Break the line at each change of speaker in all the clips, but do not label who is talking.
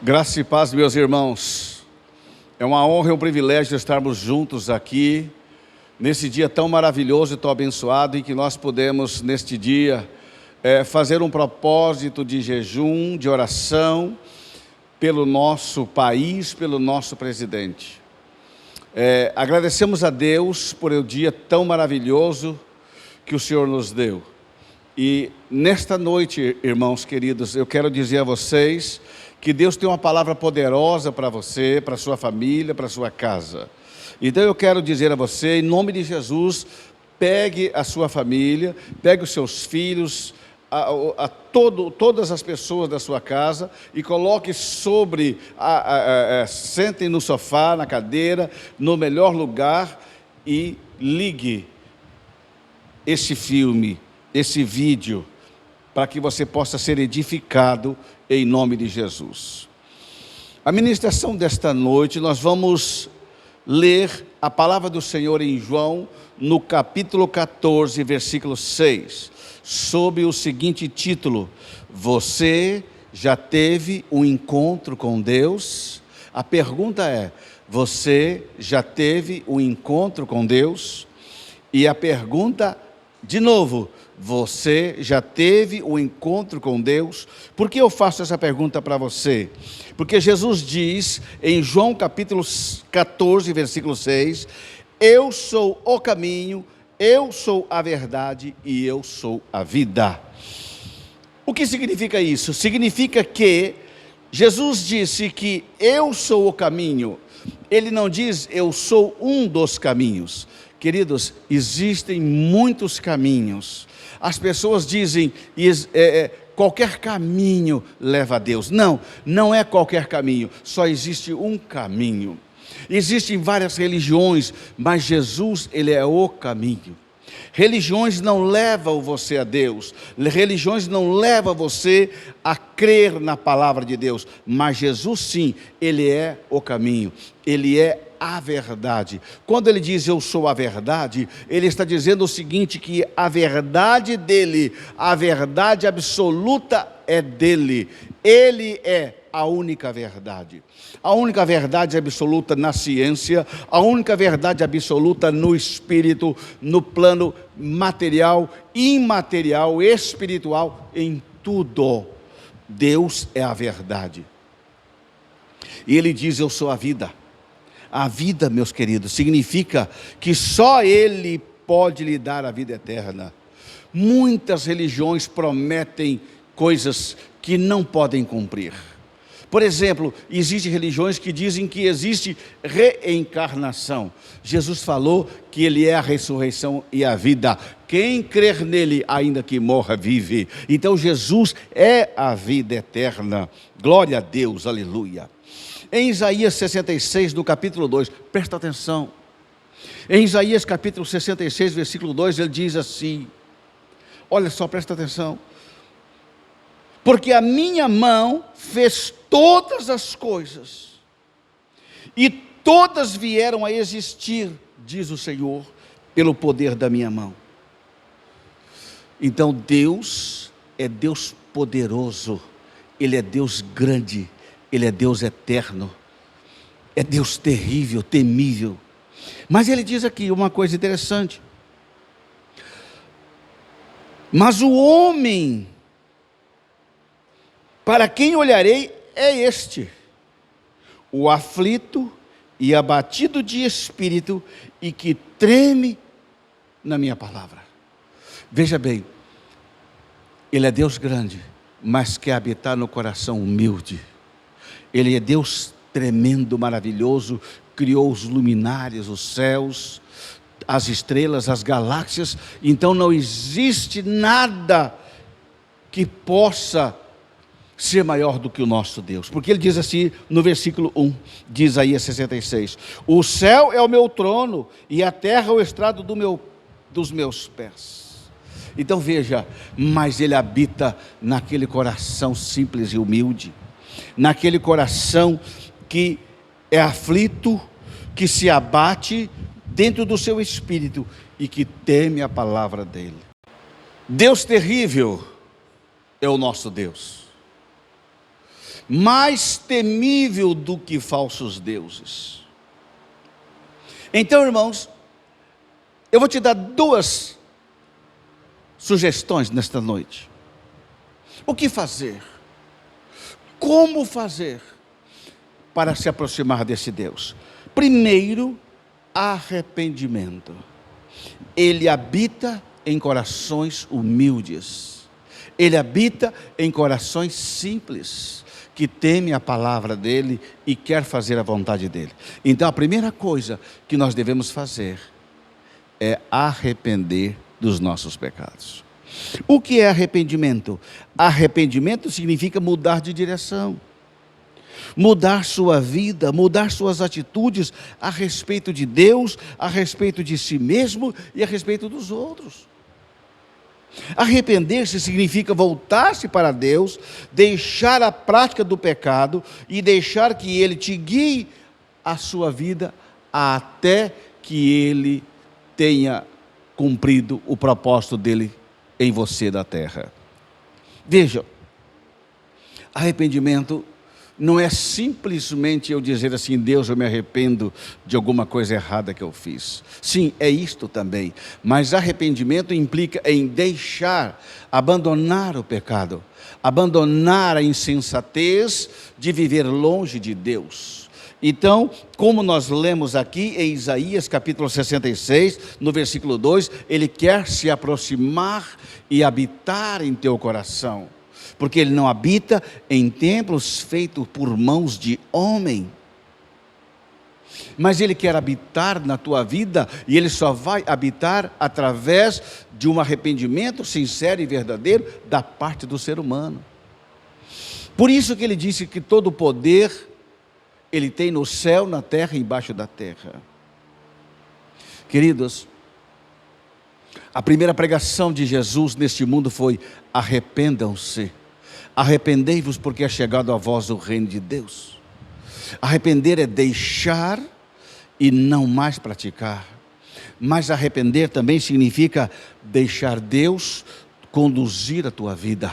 Graça e paz, meus irmãos. É uma honra e um privilégio estarmos juntos aqui, nesse dia tão maravilhoso e tão abençoado, em que nós podemos, neste dia, fazer um propósito de jejum, de oração, pelo nosso país, pelo nosso presidente. Agradecemos a Deus por o dia tão maravilhoso que o Senhor nos deu. E nesta noite, irmãos queridos, eu quero dizer a vocês que Deus tem uma palavra poderosa para você, para sua família, para sua casa. Então eu quero dizer a você, em nome de Jesus, pegue a sua família, pegue os seus filhos, todas as pessoas da sua casa e coloque sentem no sofá, na cadeira, no melhor lugar e ligue esse filme, esse vídeo, para que você possa ser edificado em nome de Jesus. A ministração desta noite, nós vamos ler a palavra do Senhor em João, no capítulo 14, versículo 6, sob o seguinte título: Você já teve um encontro com Deus? A pergunta é: você já teve um encontro com Deus? E a pergunta, de novo, você já teve um encontro com Deus? Por que eu faço essa pergunta para você? Porque Jesus diz em João capítulo 14, versículo 6, eu sou o caminho, eu sou a verdade e eu sou a vida. O que significa isso? Significa que Jesus disse que eu sou o caminho. Ele não diz eu sou um dos caminhos. Queridos, existem muitos caminhos. As pessoas dizem, qualquer caminho leva a Deus. Não, não é qualquer caminho, só existe um caminho. Existem várias religiões, mas Jesus, Ele é o caminho. Religiões não levam você a Deus, religiões não levam você a crer na palavra de Deus, mas Jesus sim, Ele é o caminho, Ele é a verdade. Quando Ele diz eu sou a verdade, Ele está dizendo o seguinte, que a verdade dEle, a verdade absoluta é dEle, Ele é a única verdade. A única verdade absoluta na ciência, a única verdade absoluta no espírito, no plano material, imaterial, espiritual, em tudo. Deus é a verdade. E Ele diz, eu sou a vida. A vida, meus queridos, significa que só Ele pode lhe dar a vida eterna. Muitas religiões prometem coisas que não podem cumprir. Por exemplo, existem religiões que dizem que existe reencarnação. Jesus falou que Ele é a ressurreição e a vida. Quem crer nele, ainda que morra, vive. Então Jesus é a vida eterna. Glória a Deus, aleluia. Em Isaías 66, no capítulo 2, presta atenção. Em Isaías capítulo 66, versículo 2, ele diz assim, olha só, presta atenção. Porque a minha mão fez todas as coisas, e todas vieram a existir, diz o Senhor, pelo poder da minha mão. Então Deus é Deus poderoso, Ele é Deus grande, Ele é Deus eterno, é Deus terrível, temível. Mas Ele diz aqui uma coisa interessante, mas o homem para quem olharei é este, o aflito e abatido de espírito e que treme na minha palavra. Veja bem, Ele é Deus grande, mas quer habitar no coração humilde. Ele é Deus tremendo, maravilhoso, criou os luminares, os céus, as estrelas, as galáxias. Então não existe nada que possa ser maior do que o nosso Deus, porque Ele diz assim no versículo 1 de Isaías 66, o céu é o meu trono e a terra o estrado dos meus pés. Então veja, mas Ele habita naquele coração simples e humilde, naquele coração que é aflito, que se abate dentro do seu espírito e que teme a palavra dEle. Deus terrível é o nosso Deus. mais temível do que falsos deuses. Então, irmãos, eu vou te dar duas sugestões nesta noite. O que fazer? Como fazer para se aproximar desse Deus? Primeiro, arrependimento. Ele habita em corações humildes. Ele habita em corações simples, que temem a palavra dele e quer fazer a vontade dele. Então, a primeira coisa que nós devemos fazer é arrepender dos nossos pecados. O que é arrependimento? Arrependimento significa mudar de direção, mudar sua vida, mudar suas atitudes a respeito de Deus, a respeito de si mesmo e a respeito dos outros. Arrepender-se significa voltar-se para Deus, deixar a prática do pecado e deixar que Ele te guie a sua vida até que Ele tenha cumprido o propósito dele em você da terra. Veja, arrependimento não é simplesmente eu dizer assim: Deus, eu me arrependo de alguma coisa errada que eu fiz. Sim, é isto também, mas arrependimento implica em deixar, abandonar o pecado, abandonar a insensatez de viver longe de Deus. Então, como nós lemos aqui em Isaías capítulo 66, no versículo 2, Ele quer se aproximar e habitar em teu coração, porque Ele não habita em templos feitos por mãos de homem, mas Ele quer habitar na tua vida, e Ele só vai habitar através de um arrependimento sincero e verdadeiro da parte do ser humano. Por isso que Ele disse que todo o poder Ele tem no céu, na terra e embaixo da terra. Queridos, a primeira pregação de Jesus neste mundo foi: arrependam-se, arrependei-vos porque é chegado a vós o reino de Deus. Arrepender é deixar e não mais praticar, mas arrepender também significa deixar Deus conduzir a tua vida.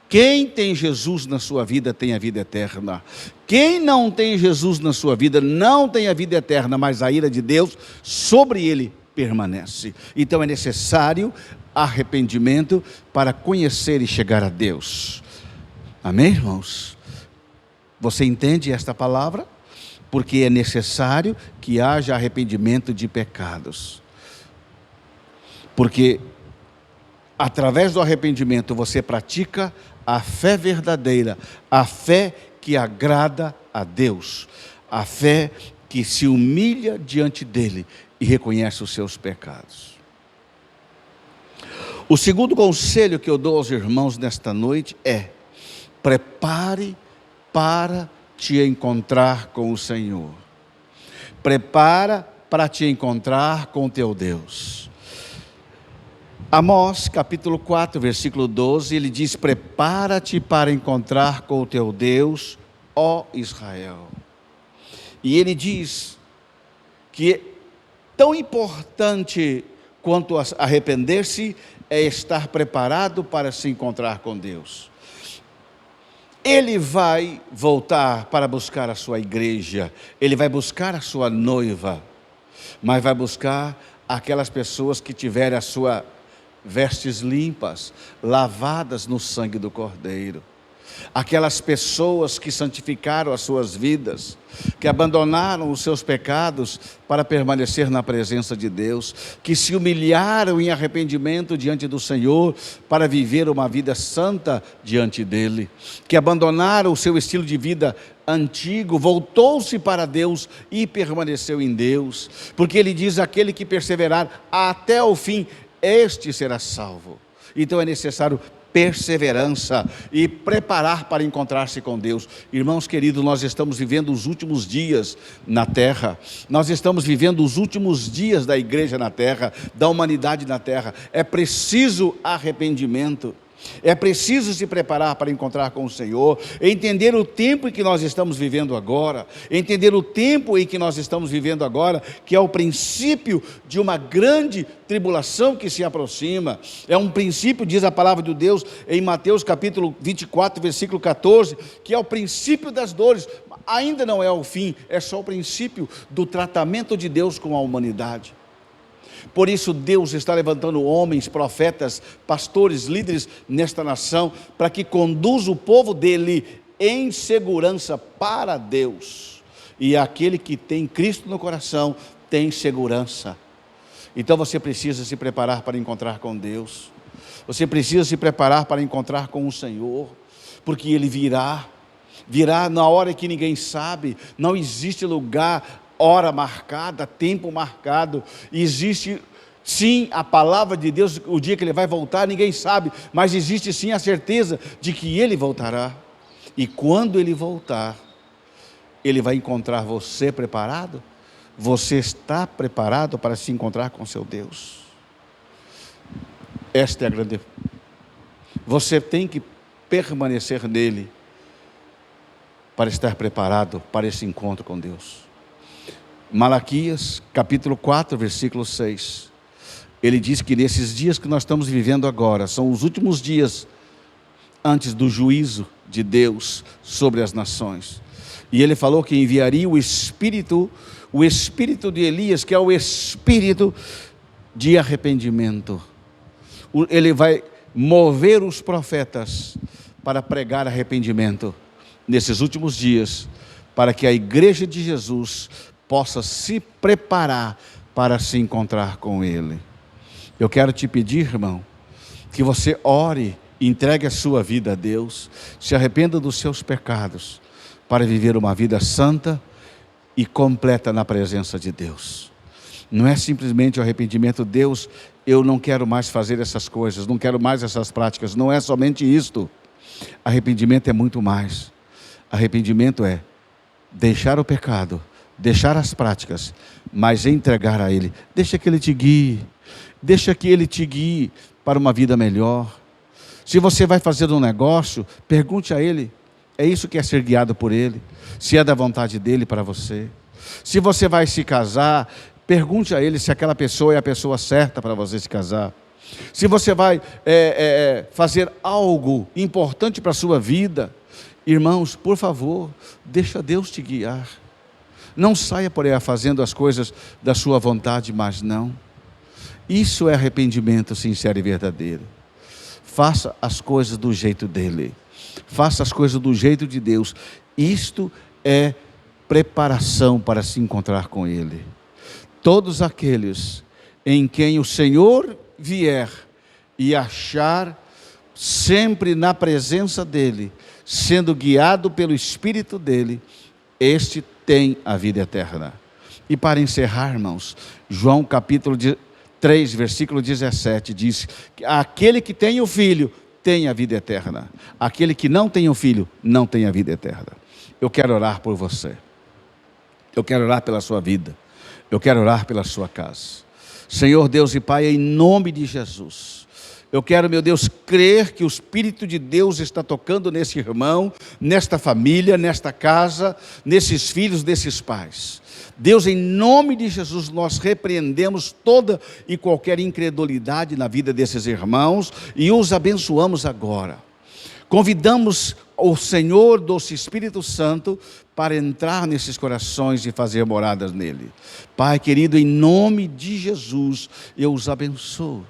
Quem tem Jesus na sua vida tem a vida eterna. Quem não tem Jesus na sua vida não tem a vida eterna, mas a ira de Deus sobre ele permanece. Então é necessário arrependimento para conhecer e chegar a Deus. Amém, irmãos? Você entende esta palavra? Porque é necessário que haja arrependimento de pecados. Porque através do arrependimento você pratica a fé verdadeira, a fé que agrada a Deus, a fé que se humilha diante dele e reconhece os seus pecados. O segundo conselho que eu dou aos irmãos nesta noite é: prepare para te encontrar com o Senhor. Prepara para te encontrar com teu Deus. Amós capítulo 4, versículo 12, ele diz: prepara-te para encontrar com o teu Deus, ó Israel. E ele diz que tão importante quanto arrepender-se é estar preparado para se encontrar com Deus. Ele vai voltar para buscar a sua igreja, ele vai buscar a sua noiva, mas vai buscar aquelas pessoas que tiverem a sua vestes limpas, lavadas no sangue do Cordeiro. Aquelas pessoas que santificaram as suas vidas, que abandonaram os seus pecados para permanecer na presença de Deus, que se humilharam em arrependimento diante do Senhor para viver uma vida santa diante dele, que abandonaram o seu estilo de vida antigo, voltou-se para Deus e permaneceu em Deus, porque ele diz: aquele que perseverar até o fim, este será salvo. Então é necessário perseverança e preparar para encontrar-se com Deus. Irmãos queridos, nós estamos vivendo os últimos dias na terra, nós estamos vivendo os últimos dias da igreja na terra, da humanidade na terra. É preciso arrependimento. É preciso se preparar para encontrar com o Senhor, entender o tempo em que nós estamos vivendo agora, entender o tempo em que nós estamos vivendo agora, que é o princípio de uma grande tribulação que se aproxima. É um princípio, diz a palavra de Deus em Mateus capítulo 24, versículo 14, que é o princípio das dores. Ainda não é o fim, é só o princípio do tratamento de Deus com a humanidade. Por isso Deus está levantando homens, profetas, pastores, líderes nesta nação, para que conduza o povo dele em segurança para Deus. E aquele que tem Cristo no coração tem segurança. Então você precisa se preparar para encontrar com Deus. Você precisa se preparar para encontrar com o Senhor, porque Ele virá na hora que ninguém sabe. Não existe lugar, hora marcada, tempo marcado. Existe sim a palavra de Deus, o dia que Ele vai voltar ninguém sabe, mas existe sim a certeza de que Ele voltará. E quando Ele voltar, Ele vai encontrar você preparado? Você está preparado para se encontrar com seu Deus? Esta é a grande... Você tem que permanecer nele para estar preparado para esse encontro com Deus. Malaquias, capítulo 4, versículo 6. Ele diz que nesses dias que nós estamos vivendo agora, são os últimos dias antes do juízo de Deus sobre as nações. E ele falou que enviaria o Espírito de Elias, que é o Espírito de arrependimento. Ele vai mover os profetas para pregar arrependimento nesses últimos dias, para que a igreja de Jesus possa se preparar para se encontrar com Ele. Eu quero te pedir, irmão, que você ore, entregue a sua vida a Deus, se arrependa dos seus pecados, para viver uma vida santa e completa na presença de Deus. Não é simplesmente o arrependimento, Deus, eu não quero mais fazer essas coisas, não quero mais essas práticas, não é somente isto. Arrependimento é muito mais. Arrependimento é deixar o pecado, deixar as práticas, mas entregar a Ele. Deixa que Ele te guie, deixa que Ele te guie para uma vida melhor. Se você vai fazer um negócio, pergunte a Ele, é isso que é ser guiado por Ele? Se é da vontade dEle para você? Se você vai se casar, pergunte a Ele se aquela pessoa é a pessoa certa para você se casar. Se você vai fazer algo importante para a sua vida, irmãos, por favor, deixa Deus te guiar. Não saia por aí fazendo as coisas da sua vontade, mas não. Isso é arrependimento sincero e verdadeiro. Faça as coisas do jeito dEle. Faça as coisas do jeito de Deus. Isto é preparação para se encontrar com Ele. Todos aqueles em quem o Senhor vier e achar sempre na presença dEle, sendo guiado pelo Espírito dEle, este tem a vida eterna. E para encerrar, irmãos, João capítulo 3, versículo 17, diz que aquele que tem o Filho tem a vida eterna. Aquele que não tem o Filho não tem a vida eterna. Eu quero orar por você. Eu quero orar pela sua vida. Eu quero orar pela sua casa. Senhor Deus e Pai, em nome de Jesus, eu quero, meu Deus, crer que o Espírito de Deus está tocando nesse irmão, nesta família, nesta casa, nesses filhos, desses pais. Deus, em nome de Jesus, nós repreendemos toda e qualquer incredulidade na vida desses irmãos e os abençoamos agora. Convidamos o Senhor, doce Espírito Santo, para entrar nesses corações e fazer moradas nele. Pai querido, em nome de Jesus, eu os abençoo.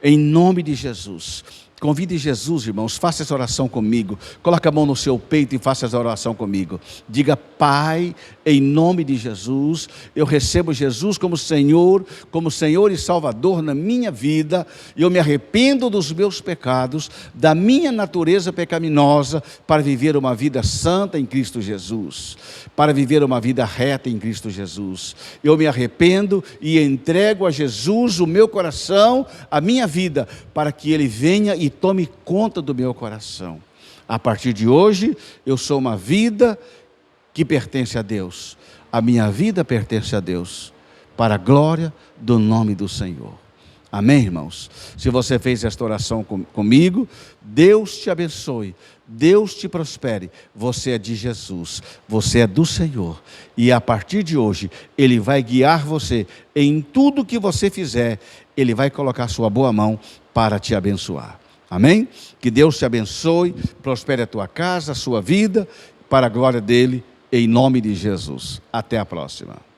Em nome de Jesus. Convide Jesus, irmãos, faça essa oração comigo. Coloque a mão no seu peito e faça essa oração comigo. Diga: Pai, em nome de Jesus, eu recebo Jesus como Senhor e Salvador na minha vida. Eu me arrependo dos meus pecados, da minha natureza pecaminosa, para viver uma vida santa em Cristo Jesus, para viver uma vida reta em Cristo Jesus. Eu me arrependo e entrego a Jesus o meu coração, a minha vida, para que Ele venha e tome conta do meu coração. A partir de hoje, eu sou uma vida que pertence a Deus. A minha vida pertence a Deus, para a glória do nome do Senhor. Amém, irmãos? Se você fez esta oração comigo, Deus te abençoe, Deus te prospere. Você é de Jesus, você é do Senhor. E a partir de hoje, Ele vai guiar você em tudo que você fizer. Ele vai colocar sua boa mão para te abençoar. Amém? Que Deus te abençoe, prospere a tua casa, a sua vida, para a glória dele, em nome de Jesus. Até a próxima.